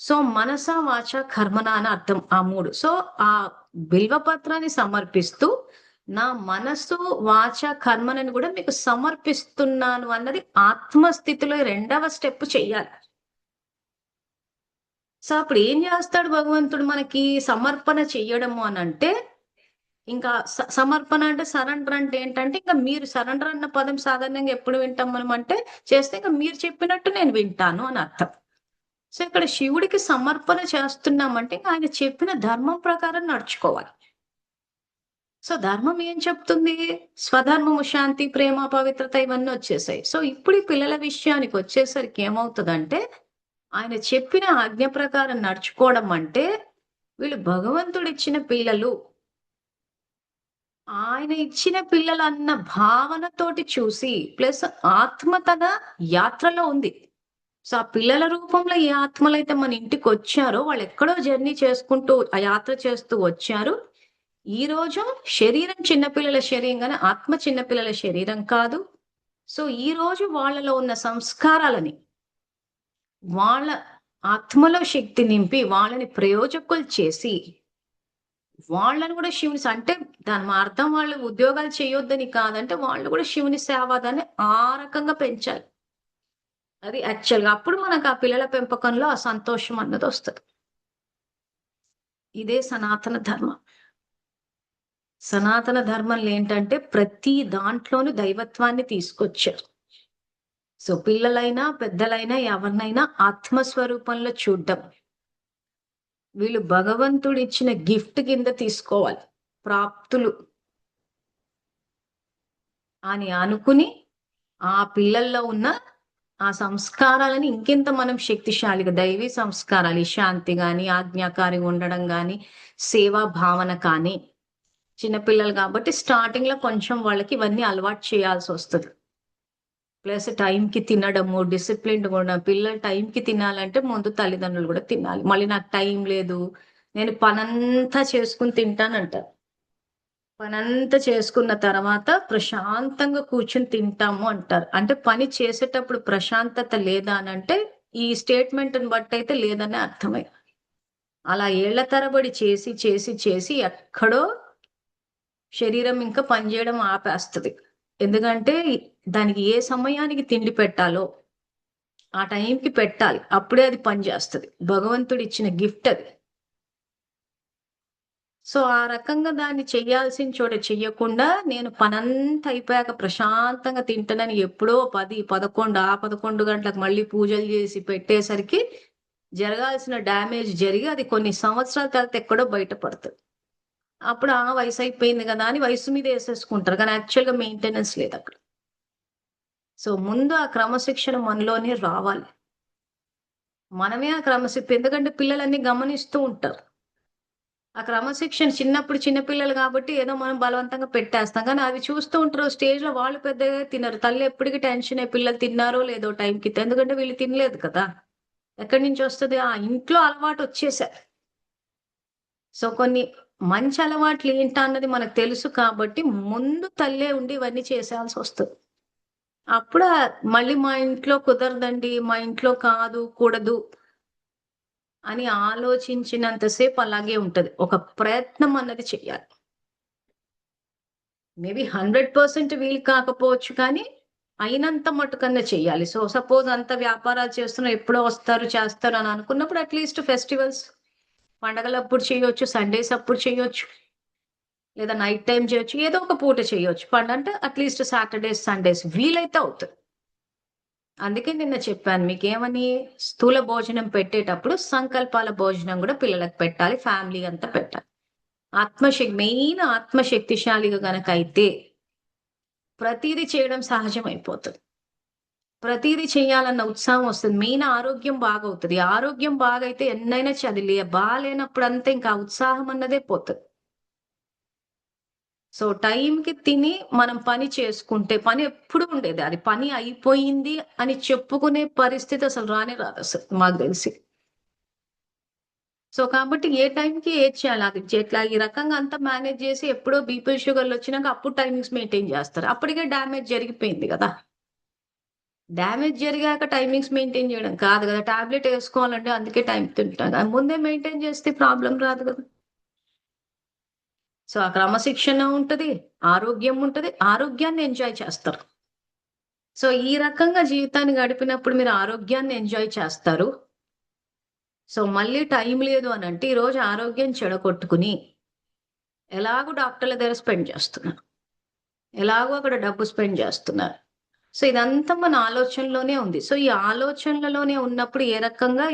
సో, మనస, వాచ, కర్మణ అని అర్థం ఆ 3. సో, ఆ బిల్వపత్రాన్ని సమర్పిస్తూ, నా మనస్సు, వాచ, కర్మణని గూడా మీకు సమర్పిస్తున్నాను అన్నది ఆత్మస్థితిలో రెండవ స్టెప్ చెయ్యాలి. సో, అప్పుడు ఏం జేస్తాడు భగవంతుడు మనకి సమర్పణ చెయ్యడము అనంటే, ఇంకా సమర్పణ అంటే సరెండర్ అంటే ఏంటంటే, ఇంక మీరు సరెండర్ అన్న పదం సాధారణంగా ఎప్పుడు వింటాం మనం అంటే, చేస్తే ఇంక మీరు చెప్పినట్టు నేను వింటాను అని అర్థం. సో, ఇక్కడ శివుడికి సమర్పణ చేస్తున్నామంటే, ఇంక ఆయన చెప్పిన ధర్మం ప్రకారం నడుచుకోవాలి. సో, ధర్మం ఏం చెప్తుంది? స్వధర్మము, శాంతి, ప్రేమ, పవిత్రత ఇవన్నీ వచ్చేసాయి. సో, ఇప్పుడు ఈ పిల్లల విషయానికొచ్చేసరికి ఏమవుతదంటే, ఆయన చెప్పిన ఆజ్ఞ ప్రకారం నడుచుకోవడం అంటే, వీళ్ళు భగవంతుడిచ్చిన పిల్లలు. ఆయన ఇచ్చిన పిల్లలన్న భావనతోటి చూసి, ప్లస్ ఆత్మ తన యాత్రలో ఉంది. సో, ఆ పిల్లల రూపంలో ఏ ఆత్మలైతే మన ఇంటికొచ్చారో వాళ్ళెక్కడో జర్నీ చేసుకుంటూ, ఆ యాత్ర చేస్తూ వచ్చారు. ఈరోజు శరీరం చిన్న పిల్లల శరీరం గాని, ఆత్మ చిన్న పిల్లల శరీరం కాదు. సో, ఈరోజు వాళ్ళలో ఉన్న సంస్కారాలని, వాళ్ళ ఆత్మలో శక్తి నింపి, వాళ్ళని ప్రయోజకులు చేసి, వాళ్ళని గూడా శివుని అంటే దాని అర్థం వాళ్ళు ఉద్యోగాలు చేయొద్దని కాదంటే, వాళ్ళు గూడా శివుని సేవదని ఆ రకంగా పెంచాలి. అది యాక్చువల్‌గా. అప్పుడు మనకు ఆ పిల్లల పెంపకంలో ఆ సంతోషం అన్నదొస్తది. ఇదే సనాతన ధర్మం. సనాతన ధర్మంలో ఏంటంటే ప్రతి దాంట్లోనూ దైవత్వాన్ని తీసుకొచ్చారు. సో పిల్లలైనా పెద్దలైనా ఎవరినైనా ఆత్మస్వరూపంలో చూడ్డం, వీళ్ళు భగవంతుడు ఇచ్చిన గిఫ్ట్ కింద తీసుకోవాలి, ప్రాప్తులు అని అనుకుని ఆ పిల్లల్లో ఉన్న ఆ సంస్కారాలని ఇంకెంత మనం శక్తిశాలిగా, దైవీ సంస్కారాలు, ఈ శాంతి గాని, ఆజ్ఞాకారిగా ఉండడం గాని, సేవా భావన కానీ, చిన్నపిల్లలు కాబట్టి స్టార్టింగ్ లో కొంచెం వాళ్ళకి ఇవన్నీ అలవాటు చేయాల్సి వస్తుంది. ప్లస్ టైంకి తినడము, డిసిప్లిన్ కూడా. పిల్లలు టైంకి తినాలంటే ముందు తల్లిదండ్రులు కూడా తినాలి. మళ్ళీ నాకు టైం లేదు, నేను పనంతా చేసుకుని తింటానంటారు. పనంతా చేసుకున్న తర్వాత ప్రశాంతంగా కూర్చుని తింటాము అంటారు. అంటే పని చేసేటప్పుడు ప్రశాంతత లేదా అని అంటే ఈ స్టేట్మెంట్ని బట్టి అయితే లేదనే అర్థమై. అలా ఏళ్ల తరబడి చేసి చేసి చేసి ఎక్కడో శరీరం ఇంకా పనిచేయడం ఆపేస్తుంది. ఎందుకంటే దానికి ఏ సమయానికి తిండి పెట్టాలో ఆ టైంకి పెట్టాలి, అప్పుడే అది పనిచేస్తుంది. భగవంతుడు ఇచ్చిన గిఫ్ట్ అది. సో ఆ రకంగా దాన్ని చెయ్యాల్సిన చోట చెయ్యకుండా నేను పనంతా అయిపోయాక ప్రశాంతంగా తింటానని ఎప్పుడో 10, 11 ఆ 11 గంటలకు మళ్ళీ పూజలు చేసి పెట్టేసరికి జరగాల్సిన డ్యామేజ్ జరిగి అది కొన్ని సంవత్సరాల తర్వాత ఎక్కడో బయటపడుతుంది. అప్పుడు ఆ వయసు అయిపోయింది కదా అని వయసు మీద వేసేసుకుంటారు, కానీ యాక్చువల్గా మెయింటెనెన్స్ లేదు అక్కడ. సో ముందు ఆ క్రమశిక్షణ మనలోనే రావాలి. మనమే ఆ క్రమశిక్షణ, ఎందుకంటే పిల్లలన్నీ గమనిస్తూ ఉంటారు. ఆ క్రమశిక్షణ చిన్నప్పుడు చిన్నపిల్లలు కాబట్టి ఏదో మనం బలవంతంగా పెట్టేస్తాం, కానీ అవి చూస్తూ ఉంటారు. స్టేజ్ లో వాళ్ళు పెద్దగా తినరు. తల్లి ఎప్పటికీ టెన్షన్, పిల్లలు తిన్నారో లేదో టైంకి, ఎందుకంటే వీళ్ళు తినలేదు కదా. ఎక్కడి నుంచి వస్తుంది? ఆ ఇంట్లో అలవాటు వచ్చేసా. సో కొన్ని మంచి అలవాట్లు ఏంటా అన్నది మనకు తెలుసు కాబట్టి ముందు తల్లే ఉండి ఇవన్నీ చేసేయాల్సి వస్తుంది. అప్పుడు మళ్ళీ మా ఇంట్లో కుదరదండి, మా ఇంట్లో కాదు, కూడదు అని ఆలోచించినంతసేపు అలాగే ఉంటది. ఒక ప్రయత్నం అన్నది చెయ్యాలి. మేబీ 100% వీలు కాకపోవచ్చు, కానీ అయినంత మటుకన్నా చెయ్యాలి. సో సపోజ్ అంత వ్యాపారాలు చేస్తున్నా ఎప్పుడో వస్తారు చేస్తారు అని అనుకున్నప్పుడు అట్లీస్ట్ ఫెస్టివల్స్, పండగలప్పుడు చేయొచ్చు, సండేస్ అప్పుడు చేయొచ్చు, లేదా నైట్ టైం చేయొచ్చు, ఏదో ఒక పూట చేయొచ్చు. అంటే అట్లీస్ట్ సాటర్డేస్ సండేస్ వీలైతే అవుతుంది. అందుకే నిన్న చెప్పాను మీకేమని, స్థూల భోజనం పెట్టేటప్పుడు సంకల్పాల భోజనం కూడా పిల్లలకు పెట్టాలి, ఫ్యామిలీ అంతా పెట్టాలి. మెయిన్ ఆత్మశక్తిశాలిగా గనక అయితే ప్రతిదీ చేయడం సహజమైపోతుంది. ప్రతిదీ చేయాలన్న ఉత్సాహం వస్తుంది. మెయిన్ ఆరోగ్యం బాగవుతుంది. ఆరోగ్యం బాగైతే ఎన్నైనా చదిలే, బాగాలేనప్పుడు అంతా ఇంకా ఉత్సాహం అన్నదే పోతుంది. సో టైంకి తిని మనం పని చేసుకుంటే పని ఎప్పుడు ఉండేది. అది పని అయిపోయింది అని చెప్పుకునే పరిస్థితి అసలు రానే రాదు అసలు మాకు తెలిసి. సో కాబట్టి ఏ టైంకి ఏది చేయాలి అది ఎట్లా ఈ రకంగా అంతా మేనేజ్ చేసి ఎప్పుడో బీపీ షుగర్లు వచ్చినాక అప్పుడు టైమింగ్స్ మెయింటైన్ చేస్తారు. అప్పటికే డ్యామేజ్ జరిగిపోయింది కదా. డ్యామేజ్ జరిగాక టైమింగ్స్ మెయింటైన్ చేయడం కాదు కదా. టాబ్లెట్ వేసుకోవాలంటే అందుకే టైం తింటాను, ముందే మెయింటైన్ చేస్తే ప్రాబ్లం రాదు కదా. సో ఆ క్రమశిక్షణ ఉంటది, ఆరోగ్యం ఉంటది, ఆరోగ్యాన్ని ఎంజాయ్ చేస్తారు. సో ఈ రకంగా జీవితాన్ని గడిపినప్పుడు మీరు ఆరోగ్యాన్ని ఎంజాయ్ చేస్తారు. సో మళ్ళీ టైం లేదు అని అంటే ఈరోజు ఆరోగ్యం చెడగొట్టుకుని ఎలాగో డాక్టర్ల దగ్గర స్పెండ్ చేస్తున్నారు, ఎలాగో అక్కడ డబ్బు స్పెండ్ చేస్తున్నారు. సో ఇదంతా మన ఆలోచనలోనే ఉంది. సో ఈ ఆలోచనలలోనే ఉన్నప్పుడు ఏ రకంగా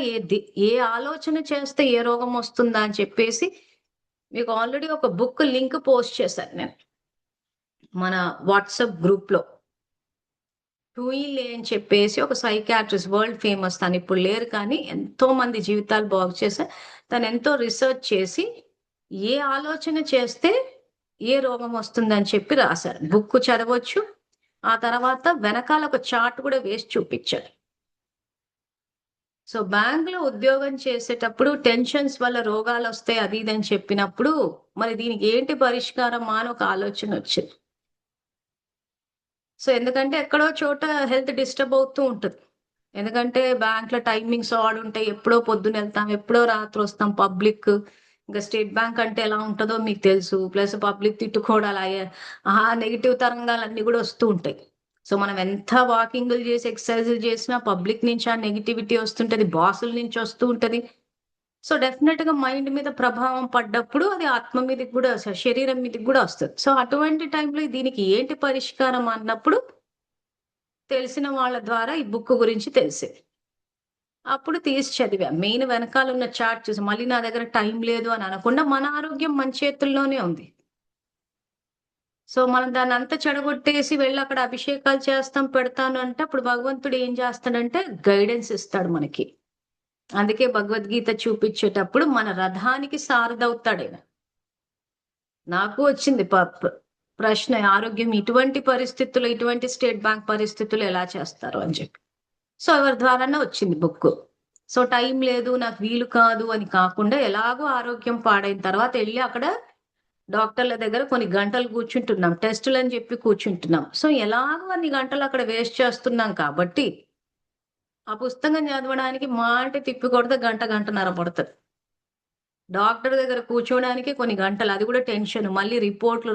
ఏ ఆలోచన చేస్తే ఏ రోగం వస్తుందా అని చెప్పేసి మీకు ఆల్రెడీ ఒక బుక్ లింక్ పోస్ట్ చేశాను నేను మన వాట్సాప్ గ్రూప్ లో. టూయిలే అని చెప్పేసి ఒక సైకాట్రిస్ట్, వరల్డ్ ఫేమస్, తను ఇప్పుడు లేరు కానీ ఎంతో మంది జీవితాలు బాగు చేశారు. తను ఎంతో రీసెర్చ్ చేసి ఏ ఆలోచన చేస్తే ఏ రోగం వస్తుందని చెప్పి రాశారు. బుక్ చదవచ్చు. ఆ తర్వాత వెనకాల ఒక చార్ట్ కూడా వేసి చూపించారు. సో బ్యాంక్ లో ఉద్యోగం చేసేటప్పుడు టెన్షన్స్ వల్ల రోగాలు వస్తాయి అది ఇది అని చెప్పినప్పుడు మరి దీనికి ఏంటి పరిష్కారం అని ఒక ఆలోచన వచ్చింది. సో ఎందుకంటే ఎక్కడో చోట హెల్త్ డిస్టర్బ్ అవుతూ ఉంటుంది. ఎందుకంటే బ్యాంక్ లో టైమింగ్స్ ఆడ్ ఉంటాయి, ఎప్పుడో పొద్దున వెళ్తాం, ఎప్పుడో రాత్రి వస్తాం. పబ్లిక్ ఇంకా స్టేట్ బ్యాంక్ అంటే ఎలా ఉంటుందో మీకు తెలుసు. ప్లస్ పబ్లిక్ తిట్టుకోవడాలు ఆ నెగిటివ్ తరంగాలన్నీ కూడా వస్తూ ఉంటాయి. సో మనం ఎంత వాకింగ్లు చేసి ఎక్సర్సైజులు చేసినా పబ్లిక్ నుంచి ఆ నెగిటివిటీ వస్తుంటది, బాసుల నుంచి వస్తూ ఉంటది. సో డెఫినెట్ గా మైండ్ మీద ప్రభావం పడ్డప్పుడు అది ఆత్మ మీదకి కూడా, శరీరం మీదకి కూడా వస్తుంది. సో అటువంటి టైంలో దీనికి ఏంటి పరిష్కారం అన్నప్పుడు తెలిసిన వాళ్ళ ద్వారా ఈ బుక్ గురించి తెలిసింది. అప్పుడు తీసి చదివా. మెయిన్ వెనకాల ఉన్న చార్ట్ చూసి మళ్ళీ నా దగ్గర టైం లేదు అని అనకుండా మన ఆరోగ్యం మన చేతుల్లోనే ఉంది. సో మనం దాన్నంతా చెడగొట్టేసి వెళ్ళి అక్కడ అభిషేకాలు చేస్తాం, పెడతాను అంటే అప్పుడు భగవంతుడు ఏం చేస్తాడంటే గైడెన్స్ ఇస్తాడు మనకి. అందుకే భగవద్గీత చూపించేటప్పుడు మన రథానికి సారథవుతాడాయన. నాకు వచ్చింది ప్రశ్న, ఆరోగ్యం ఇటువంటి పరిస్థితుల్లో, ఇటువంటి స్టేట్ బ్యాంక్ పరిస్థితులు ఎలా చేస్తారు అని చెప్పి. సో ఎవరి ద్వారానే వచ్చింది బుక్. సో టైం లేదు, నాకు వీలు కాదు అని కాకుండా ఎలాగో ఆరోగ్యం పాడైన తర్వాత వెళ్ళి అక్కడ డాక్టర్ల దగ్గర కొన్ని గంటలు కూర్చుంటున్నాం, టెస్టులు అని చెప్పి కూర్చుంటున్నాం. సో ఎలాగో అన్ని గంటలు అక్కడ వేస్ట్ చేస్తున్నాం కాబట్టి ఆ పుస్తకం చదవడానికి మా అంటే తిప్పి కొడితే గంటన్నర పడుతుంది. డాక్టర్ దగ్గర కూర్చోడానికి కొన్ని గంటలు, అది కూడా టెన్షన్. మళ్ళీ రిపోర్ట్లు,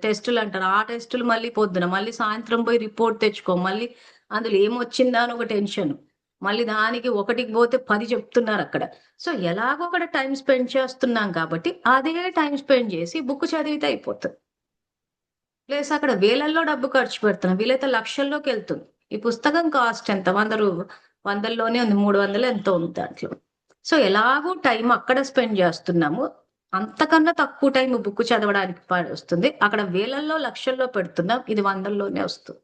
టెస్టులు అంటారు, ఆ టెస్టులు మళ్ళీ పొద్దున, మళ్ళీ సాయంత్రం పోయి రిపోర్ట్ తెచ్చుకో, మళ్ళీ అందులో ఏమొచ్చిందా అని ఒక టెన్షన్, మళ్ళీ దానికి ఒకటికి పోతే 10 చెప్తున్నారు అక్కడ. సో ఎలాగో అక్కడ టైం స్పెండ్ చేస్తున్నాం కాబట్టి అదే టైం స్పెండ్ చేసి బుక్ చదివితే అయిపోతుంది. ప్లస్ అక్కడ వేలల్లో డబ్బు ఖర్చు పెడుతున్నాం, వీలైతే లక్షల్లోకి వెళ్తుంది. ఈ పుస్తకం కాస్ట్ ఎంత, 100లోనే ఉంది, 300 ఎంతో ఉంది దాంట్లో. సో ఎలాగో టైం అక్కడ స్పెండ్ చేస్తున్నాము, అంతకన్నా తక్కువ టైం బుక్ చదవడానికి వస్తుంది. అక్కడ వేలల్లో లక్షల్లో పెడుతున్నాం, ఇది 100లోనే వస్తుంది.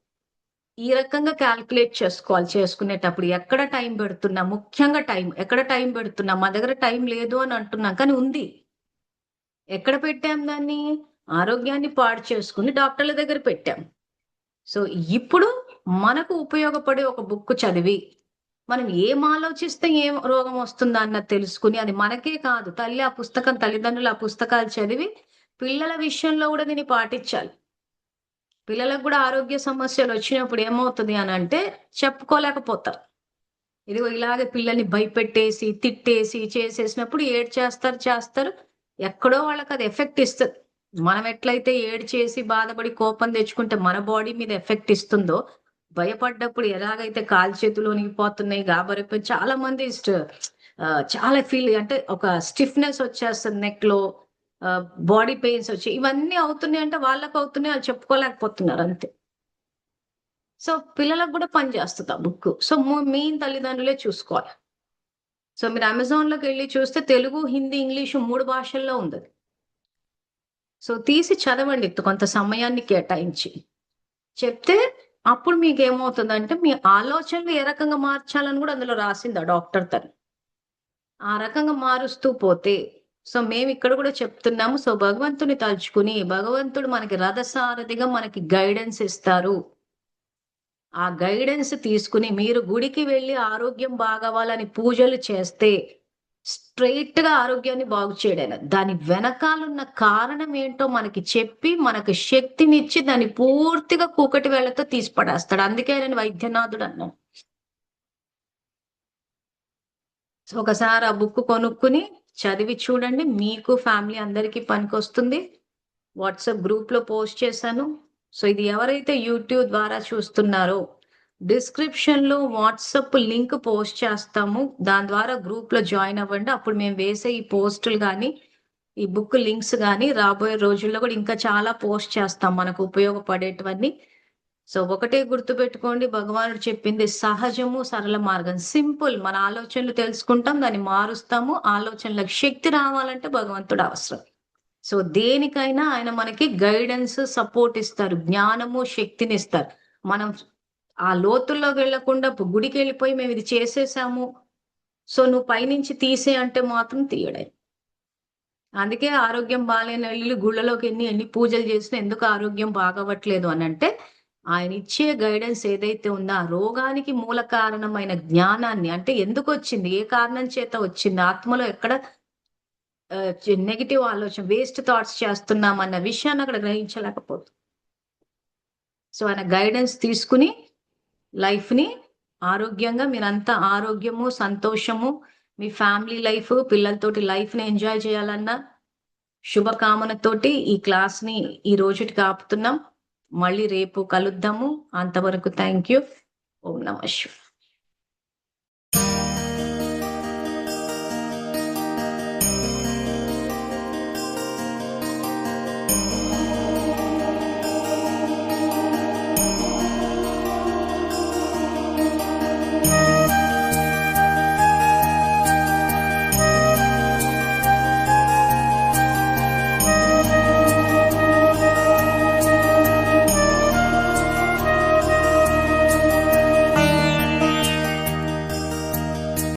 ఈ రకంగా క్యాల్కులేట్ చేసుకోవాలి. చేసుకునేటప్పుడు ఎక్కడ టైం పెడుతున్నాం, ముఖ్యంగా టైం ఎక్కడ టైం పెడుతున్నాం. మా దగ్గర టైం లేదు అని అంటున్నాం, కానీ ఉంది. ఎక్కడ పెట్టాం దాన్ని? ఆరోగ్యాన్ని పాడు చేసుకుని డాక్టర్ల దగ్గర పెట్టాం. సో ఇప్పుడు మనకు ఉపయోగపడే ఒక బుక్ చదివి మనం ఏం ఆలోచిస్తే ఏం రోగం వస్తుందా అన్నది తెలుసుకుని, అది మనకే కాదు, తల్లిదండ్రులు ఆ పుస్తకాలు చదివి పిల్లల విషయంలో కూడా దీన్ని పాటించాలి. పిల్లలకు కూడా ఆరోగ్య సమస్యలు వచ్చినప్పుడు ఏమవుతుంది అని అంటే చెప్పుకోలేకపోతారు. ఇదిగో ఇలాగే పిల్లల్ని భయపెట్టేసి తిట్టేసి చేసేసినప్పుడు చేస్తారు. ఎక్కడో వాళ్ళకి అది ఎఫెక్ట్ ఇస్తుంది. మనం ఎట్లయితే చేసి బాధపడి కోపం తెచ్చుకుంటే మన బాడీ మీద ఎఫెక్ట్ ఇస్తుందో, భయపడ్డప్పుడు ఎలాగైతే కాలు చేతులు వణిగిపోతున్నాయి, గాబరైపోయి చాలా మంది చాలా ఫీల్ అంటే ఒక స్టిఫ్నెస్ వచ్చేస్తుంది నెక్ లో, బాడీ పెయిన్స్ వచ్చి, ఇవన్నీ అవుతున్నాయి అంటే వాళ్ళకు అవుతున్నాయి, వాళ్ళు చెప్పుకోలేకపోతున్నారు అంతే. సో పిల్లలకు కూడా పని చేస్తుంది ఆ బుక్. సో మెయిన్ తల్లిదండ్రులే చూసుకోవాలి. సో మీరు అమెజాన్ లోకి వెళ్ళి చూస్తే తెలుగు, హిందీ, ఇంగ్లీషు 3 భాషల్లో ఉంది. సో తీసి చదవండి కొంత సమయాన్ని కేటాయించి. చెప్తే అప్పుడు మీకు ఏమవుతుందంటే మీ ఆలోచనలు ఏ రకంగా మార్చాలని కూడా అందులో రాసింది ఆ డాక్టర్ తను. ఆ రకంగా మారుస్తూ పోతే, సో మేము ఇక్కడ కూడా చెప్తున్నాము. సో భగవంతుని తలుచుకుని, భగవంతుడు మనకి రథసారథిగా మనకి గైడెన్స్ ఇస్తారు. ఆ గైడెన్స్ తీసుకుని మీరు గుడికి వెళ్ళి ఆరోగ్యం బాగవ్వాలని పూజలు చేస్తే స్ట్రైట్ గా ఆరోగ్యాన్ని బాగు చేయడం, దాని వెనకాలన్న కారణం ఏంటో మనకి చెప్పి మనకు శక్తినిచ్చి దాన్ని పూర్తిగా కూకటి వేళ్లతో తీసి పడేస్తాడు. అందుకే నేను వైద్యనాథుడు అన్నాను. ఒకసారి ఆ బుక్ కొనుక్కుని చదివి చూడండి, మీకు ఫ్యామిలీ అందరికీ పనికొస్తుంది. వాట్సాప్ గ్రూప్ లో పోస్ట్ చేశాను. సో ఇది ఎవరైతే యూట్యూబ్ ద్వారా చూస్తున్నారో డిస్క్రిప్షన్ లో వాట్సాప్ లింక్ పోస్ట్ చేస్తాము, దాని ద్వారా గ్రూప్ లో జాయిన్ అవ్వండి. అప్పుడు మేము వేసే ఈ పోస్టులు కానీ, ఈ బుక్ లింక్స్ కానీ రాబోయే రోజుల్లో కూడా ఇంకా చాలా పోస్ట్ చేస్తాం మనకు ఉపయోగపడేటివన్నీ. సో ఒకటే గుర్తు పెట్టుకోండి, భగవానుడు చెప్పింది సహజము సరళ మార్గం, సింపుల్. మన ఆలోచనలు తెలుసుకుంటాం, దాన్ని మారుస్తాము. ఆలోచనలకు శక్తి రావాలంటే భగవంతుడు అవసరం. సో దేనికైనా ఆయన మనకి గైడెన్స్, సపోర్ట్ ఇస్తారు, జ్ఞానము, శక్తిని ఇస్తారు. మనం ఆ లోతుల్లోకి వెళ్లకుండా గుడికి వెళ్ళిపోయి మేము ఇది చేసేసాము, సో నువ్వు పైనుంచి తీసే అంటే మాత్రం తీయడే. అందుకే ఆరోగ్యం బాగాలేని వెళ్ళి గుళ్ళలోకి ఎన్ని పూజలు చేసినా ఎందుకు ఆరోగ్యం బాగవట్లేదు అని అంటే, ఆయన ఇచ్చే గైడెన్స్ ఏదైతే ఉందో ఆ రోగానికి మూల కారణమైన జ్ఞానాన్ని, అంటే ఎందుకు వచ్చింది, ఏ కారణం చేత వచ్చింది, ఆత్మలో ఎక్కడ నెగిటివ్ ఆలోచన, వేస్ట్ థాట్స్ చేస్తున్నాం అన్న విషయాన్ని అక్కడ గ్రహించలేకపోతుంది. సో ఆయన గైడెన్స్ తీసుకుని లైఫ్ ని ఆరోగ్యంగా, మీరంతా ఆరోగ్యము, సంతోషము, మీ ఫ్యామిలీ లైఫ్, పిల్లలతోటి లైఫ్ ని ఎంజాయ్ చేయాలన్న శుభకామనతోటి ఈ క్లాస్ ని ఈ రోజుకి ఆపుతున్నాం. మళ్ళీ రేపు కలుద్దాము. అంతవరకు థ్యాంక్ యూ. ఓం నమః శివాయ.